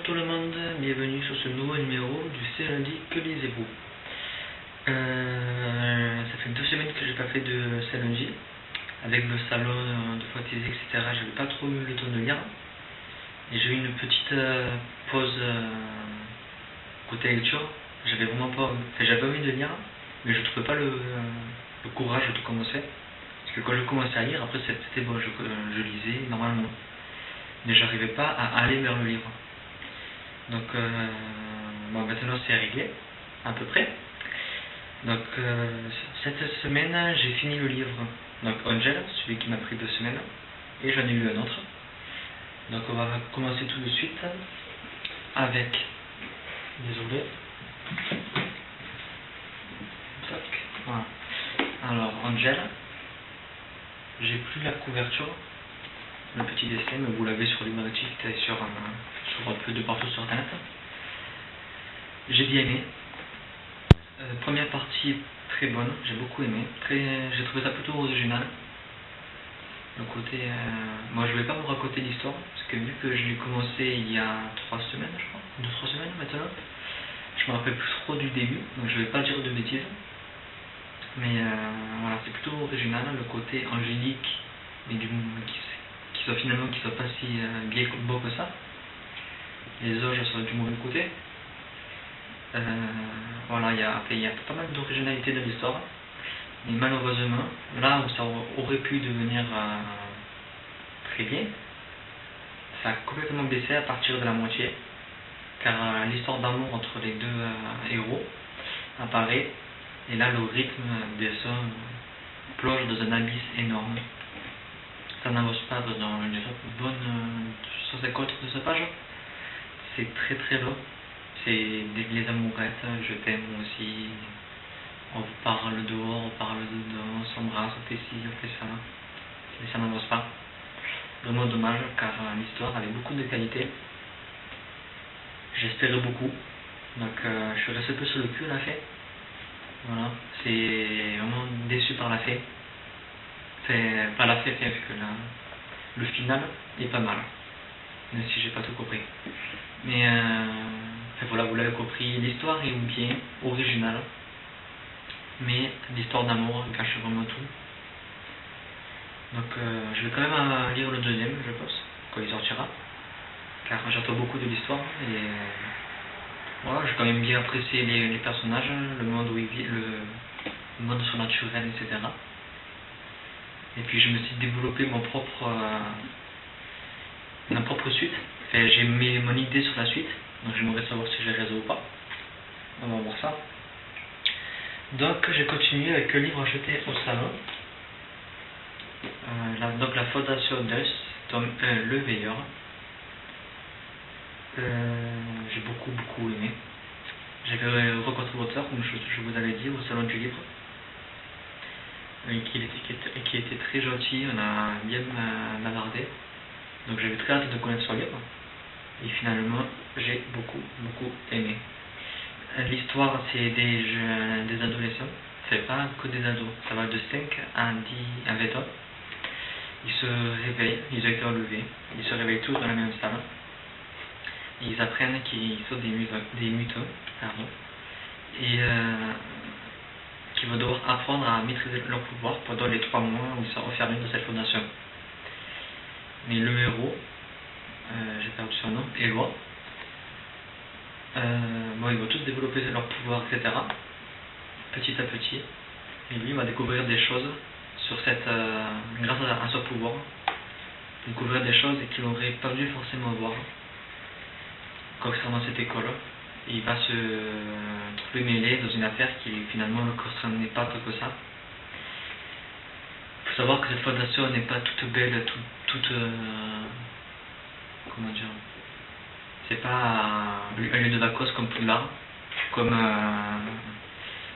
tout le monde, bienvenue sur ce nouveau numéro du C'est lundi, que lisez-vous? Ça fait 2 semaines que j'ai pas fait de C'est lundi. Avec le salon de Fantasy, etc. J'avais pas trop eu le temps de lire. Et j'ai eu une petite pause côté lecture. J'avais vraiment pas, j'avais envie de lire, mais je trouvais pas le courage de commencer. Parce que quand je commençais à lire, après c'était bon, je lisais normalement. Mais j'arrivais pas à aller vers le livre. Donc bon, maintenant c'est réglé, à peu près. Donc cette semaine j'ai fini le livre, donc Angel, celui qui m'a pris 2 semaines, et j'en ai lu un autre. Donc on va commencer tout de suite avec, désolé, voilà. Alors Angel, j'ai plus la couverture, le petit dessin, mais vous l'avez sur Librairie et sur un peu de partout sur internet. J'ai bien aimé. Première partie très bonne, j'ai beaucoup aimé, j'ai trouvé ça plutôt original. Le côté, moi je vais pas vous raconter l'histoire, parce que vu que je l'ai commencé il y a 3 semaines, je crois, 2-3 semaines maintenant, je me rappelle plus trop du début, donc je vais pas dire de bêtises. Mais voilà, c'est plutôt original, le côté angélique, mais qui soit pas si bien beau que ça. Les anges sont du mauvais côté. Voilà, il y a pas mal d'originalité dans l'histoire. Mais malheureusement, là où ça aurait pu devenir très bien, ça a complètement baissé à partir de la moitié. Car l'histoire d'amour entre les deux héros apparaît. Et là, le rythme des sons plonge dans un abysse énorme. Ça n'avance pas dans une bonne 150 de ce page. C'est très très long. C'est les amourettes, je t'aime aussi. On parle dehors, on parle dedans, on s'embrasse, on fait ci, on fait ça. Mais ça n'avance pas. Vraiment dommage, car l'histoire avait beaucoup de qualité. J'espérais beaucoup. Donc je suis resté un peu sur le cul à la fin. Voilà, c'est vraiment déçu par la fin. Pas la fin, parce que là, le final est pas mal. Même si j'ai pas tout compris. Mais voilà, vous l'avez compris, l'histoire est bien, originale. Mais l'histoire d'amour cache vraiment tout. Donc je vais quand même lire le deuxième, je pense, quand il sortira. Car j'attends beaucoup de l'histoire. Et voilà, j'ai quand même bien apprécié les personnages, le monde où ils vivent, le monde surnaturel, etc. Et puis je me suis développé ma propre suite. Enfin, j'ai mis mon idée sur la suite, donc j'aimerais savoir si j'ai raison ou pas. On va voir ça. Donc j'ai continué avec le livre acheté au salon. Donc la Fondation Dust, tome 1, Le Veilleur. J'ai beaucoup aimé. J'avais rencontré l'auteur, comme je vous avais dit, au salon du livre. Et qui était très gentil, on a bien bavardé. Donc j'avais très hâte de connaître son livre. Et finalement, j'ai beaucoup aimé. L'histoire, c'est des adolescents. C'est pas que des ados. Ça va de 5 à 20 ans. Ils se réveillent, ils ont été enlevés. Ils se réveillent tous dans la même salle. Et ils apprennent qu'ils sont des mutants. Et qu'ils vont devoir apprendre à maîtriser leur pouvoir pendant les 3 mois où ils sont enfermés dans cette fondation. Mais le héros, j'ai perdu son nom, Éloi, bon, ils vont tous développer leur pouvoir, etc. Petit à petit. Et lui, il va découvrir des choses sur grâce à son pouvoir. Découvrir des choses qu'il n'aurait pas dû forcément voir concernant cette école. Et il va se trouver mêlé dans une affaire qui finalement ne le concernait pas tant que ça. Il faut savoir que cette fondation n'est pas toute belle, toute comment dire, c'est pas un lieu de vacances comme Poudlard, comme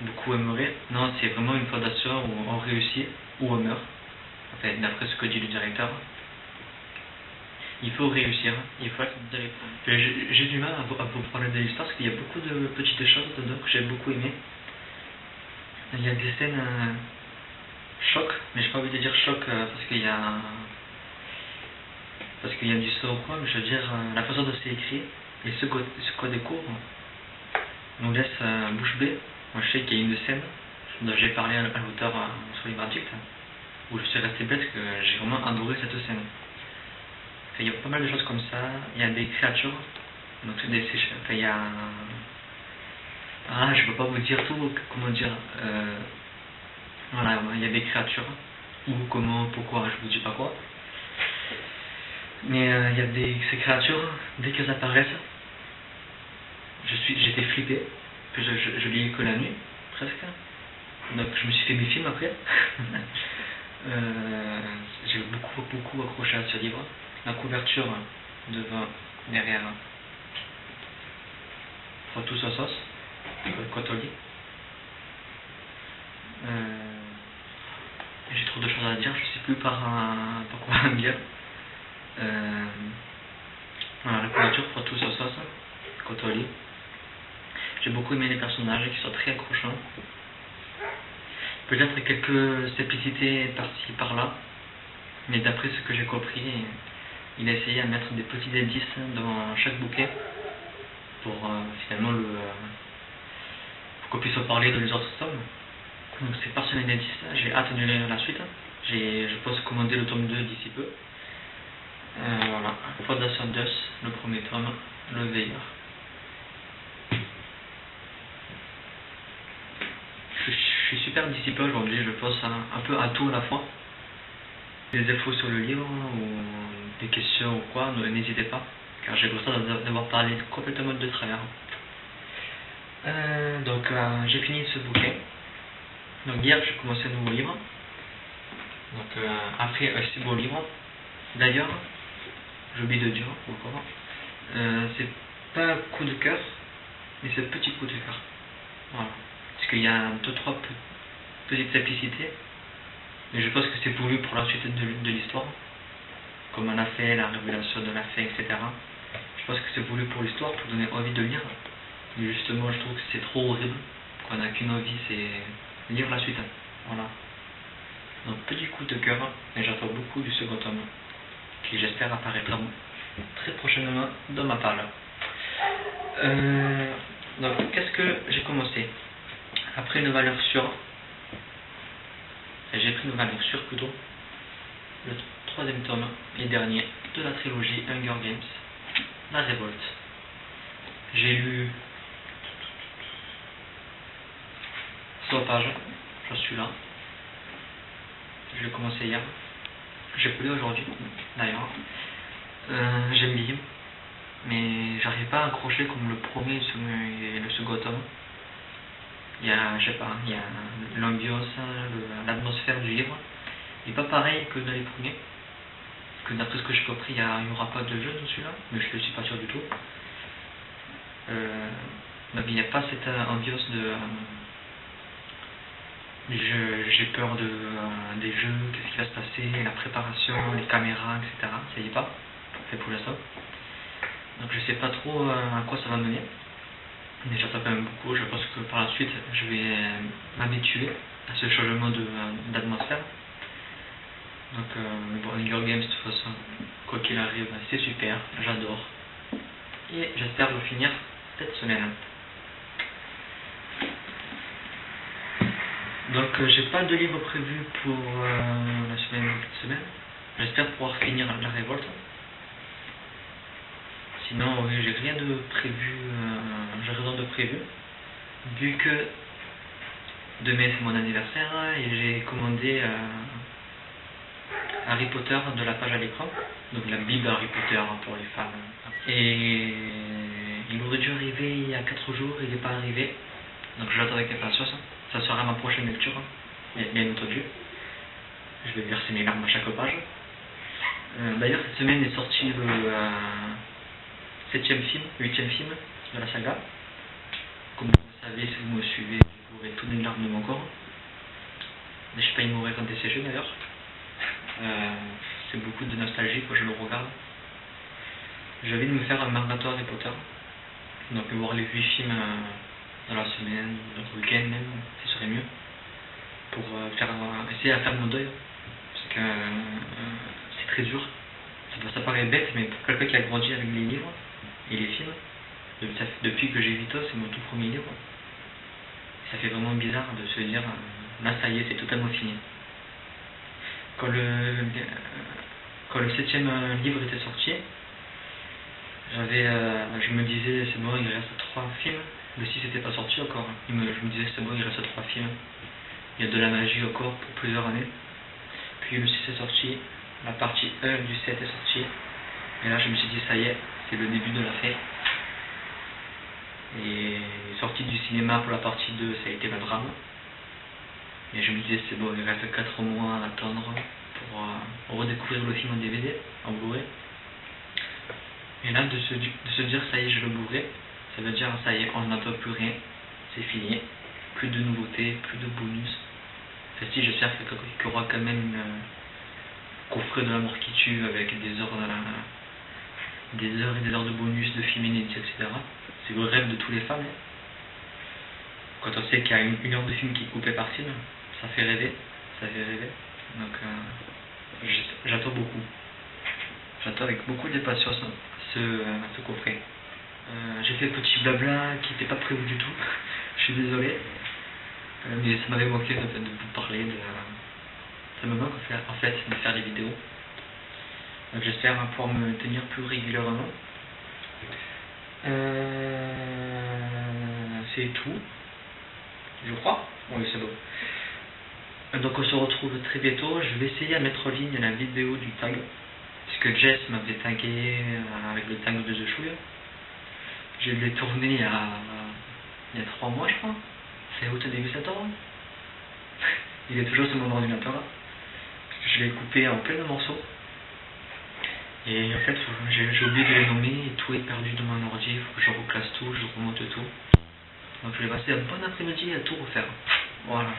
beaucoup aimeraient. Non, c'est vraiment une fondation où on réussit ou on meurt, enfin, d'après ce que dit le directeur. Il faut réussir, il faut être dans les points. J'ai du mal à vous parler de l'histoire parce qu'il y a beaucoup de petites choses dedans que j'ai beaucoup aimé. Il y a des scènes choc, mais j'ai pas envie de dire choc parce qu'il y a du sang ou quoi, mais je veux dire la façon dont c'est écrit, Et ce côté court nous laisse bouche bée. Moi je sais qu'il y a une scène dont j'ai parlé à l'auteur sur les Verdict, où je suis resté bête, que j'ai vraiment adoré cette scène. Il y a pas mal de choses comme ça. Il y a des créatures, donc il y a... Ah, je peux pas vous dire tout, comment dire. Voilà, il y a des créatures, ou comment, pourquoi, je vous dis pas quoi. Mais il y a ces créatures, dès qu'elles apparaissent, j'étais flippé, que je lis que la nuit, presque. Donc je me suis fait mes films après. J'ai beaucoup accroché à ce livre. La couverture devant, derrière, faut tout sa sauce, quand on lit. J'ai trop de choses à dire, je sais plus par quoi dire. Voilà, la couverture faut tout sa sauce, quand on lit. J'ai beaucoup aimé les personnages qui sont très accrochants. Peut-être quelques simplicités par-ci par-là, mais d'après ce que j'ai compris, il a essayé à mettre des petits indices dans chaque bouquet pour finalement pour qu'on puisse en parler dans les autres tomes. Donc c'est par ce indice, j'ai hâte de lire la suite. Je pense commander le tome 2 d'ici peu. Voilà, Fondation Dust, le premier tome, le veilleur. Je suis super dissipé aujourd'hui, je pense un peu à tout à la fois. Des infos sur le livre ou des questions ou quoi, n'hésitez pas, car j'ai l'impression d'avoir parlé complètement de travers. Donc j'ai fini ce bouquin. Donc hier j'ai commencé un nouveau livre. Donc après un si beau livre. D'ailleurs, j'ai oublié de dire pourquoi. C'est pas un coup de cœur, mais c'est un petit coup de cœur. Voilà. Parce qu'il y a 2-3 petites simplicités, mais je pense que c'est voulu pour la suite de l'histoire, comme on a fait la révélation de la fin, etc. Je pense que c'est voulu pour l'histoire, pour donner envie de lire, mais justement je trouve que c'est trop horrible, qu'on n'a qu'une envie, c'est lire la suite. Voilà. Donc petit coup de cœur, mais j'attends beaucoup du second tome, qui j'espère apparaîtra très prochainement dans ma palle. Donc qu'est-ce que j'ai commencé? Après une valeur sûre, j'ai pris une valeur sûre plutôt, le troisième tome et dernier de la trilogie Hunger Games, La Révolte. J'ai lu 100 pages, j'en suis là. Je l'ai commencé hier, j'ai pu lire aujourd'hui d'ailleurs. J'aime bien, mais j'arrive pas à accrocher comme le premier et le second tome. Il y a, je sais pas, il y a l'ambiance, l'atmosphère du livre. Il n'est pas pareil que dans les premiers. Parce que d'après ce que j'ai compris, il n'y aura pas de jeu dans celui-là, mais je ne suis pas sûr du tout. Donc il n'y a pas cette ambiance de... j'ai peur des jeux, qu'est-ce qui va se passer, la préparation, les caméras, etc. Ça y est pas, fait pour l'instant. Donc je sais pas trop à quoi ça va mener. Mais j'attends quand même beaucoup, je pense que par la suite je vais m'habituer à ce changement d'atmosphère. Donc bon, Hunger Games de toute façon, quoi qu'il arrive, c'est super, j'adore. Et j'espère le finir cette semaine. Donc j'ai pas de livre prévu pour cette semaine. J'espère pouvoir finir La Révolte. Sinon, oui, j'ai rien de prévu, j'ai rien de prévu, vu que demain c'est mon anniversaire et j'ai commandé Harry Potter de la page à l'écran, donc la Bible Harry Potter pour les fans. Et il aurait dû arriver il y a 4 jours, il n'est pas arrivé, donc j'attends avec impatience. Ça sera ma prochaine lecture, bien entendu. Je vais verser mes larmes à chaque page. D'ailleurs, cette semaine est sorti le 7e film, 8e film de la saga. Comme vous le savez, si vous me suivez, vous aurez toutes les larmes de mon corps. Mais je sais pas, il m'aurait quand desséché d'ailleurs. C'est beaucoup de nostalgie quand je le regarde. J'ai envie de me faire un marathon Harry Potter. Donc voir les 8 films dans la semaine, dans le week-end même, ce serait mieux. Pour essayer à faire mon deuil. Parce que c'est très dur. Ça paraît bête, mais pour quelqu'un qui a grandi avec les livres et les films, Depuis que j'ai 8 ans, c'est mon tout premier livre. Ça fait vraiment bizarre de se dire, là ça y est, c'est totalement fini. Quand le 7e livre était sorti, je me disais, c'est bon, il reste 3 films. Le 6 n'était pas sorti encore. Je me disais, c'est bon, il reste 3 films. Il y a de la magie encore pour plusieurs années. Puis le 6 est sorti, la partie 1 du 7 est sortie. Et là, je me suis dit, ça y est, c'est le début de la fin. Et sortie du cinéma pour la partie 2, ça a été le drame. Et je me disais, c'est bon, il reste 4 mois à attendre pour redécouvrir le film en DVD, en Blu-ray. Et là, de se dire, ça y est, je le Blu-ray, ça veut dire, ça y est, on n'attend plus rien, c'est fini. Plus de nouveautés, plus de bonus. Enfin, si, j'espère qu'il y aura quand même une coffret de la mort qui tue avec des heures et des heures de bonus, de films inédits, etc. C'est le rêve de tous les fans. Quand on sait qu'il y a une heure de film qui est coupée par film, ça fait rêver. Donc j'attends beaucoup. J'attends avec beaucoup d'impatience ce coffret. J'ai fait petit blabla qui n'était pas prévu du tout. Je suis désolé. Mais ça m'avait manqué de vous parler. Ça me manque en fait de faire des vidéos. Donc j'espère pouvoir me tenir plus régulièrement. C'est tout, je crois. Oui, c'est bon. Donc on se retrouve très bientôt. Je vais essayer à mettre en ligne la vidéo du tag, puisque Jess m'avait tagué avec le tag de The Chouille. Je l'ai tourné il y a 3 mois, je crois. C'est août début septembre. Il est toujours sur mon ordinateur là. Je l'ai coupé en plein de morceaux. Et en fait, j'ai oublié de les nommer et tout est perdu dans mon ordi. Il faut que je reclasse tout, je remonte tout. Donc je vais passer un bon après-midi à tout refaire. Voilà.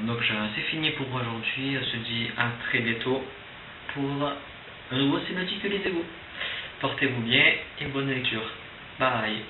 Donc c'est fini pour aujourd'hui. On se dit à très bientôt pour un nouveau cinématique vidéo. Portez-vous bien et bonne lecture. Bye.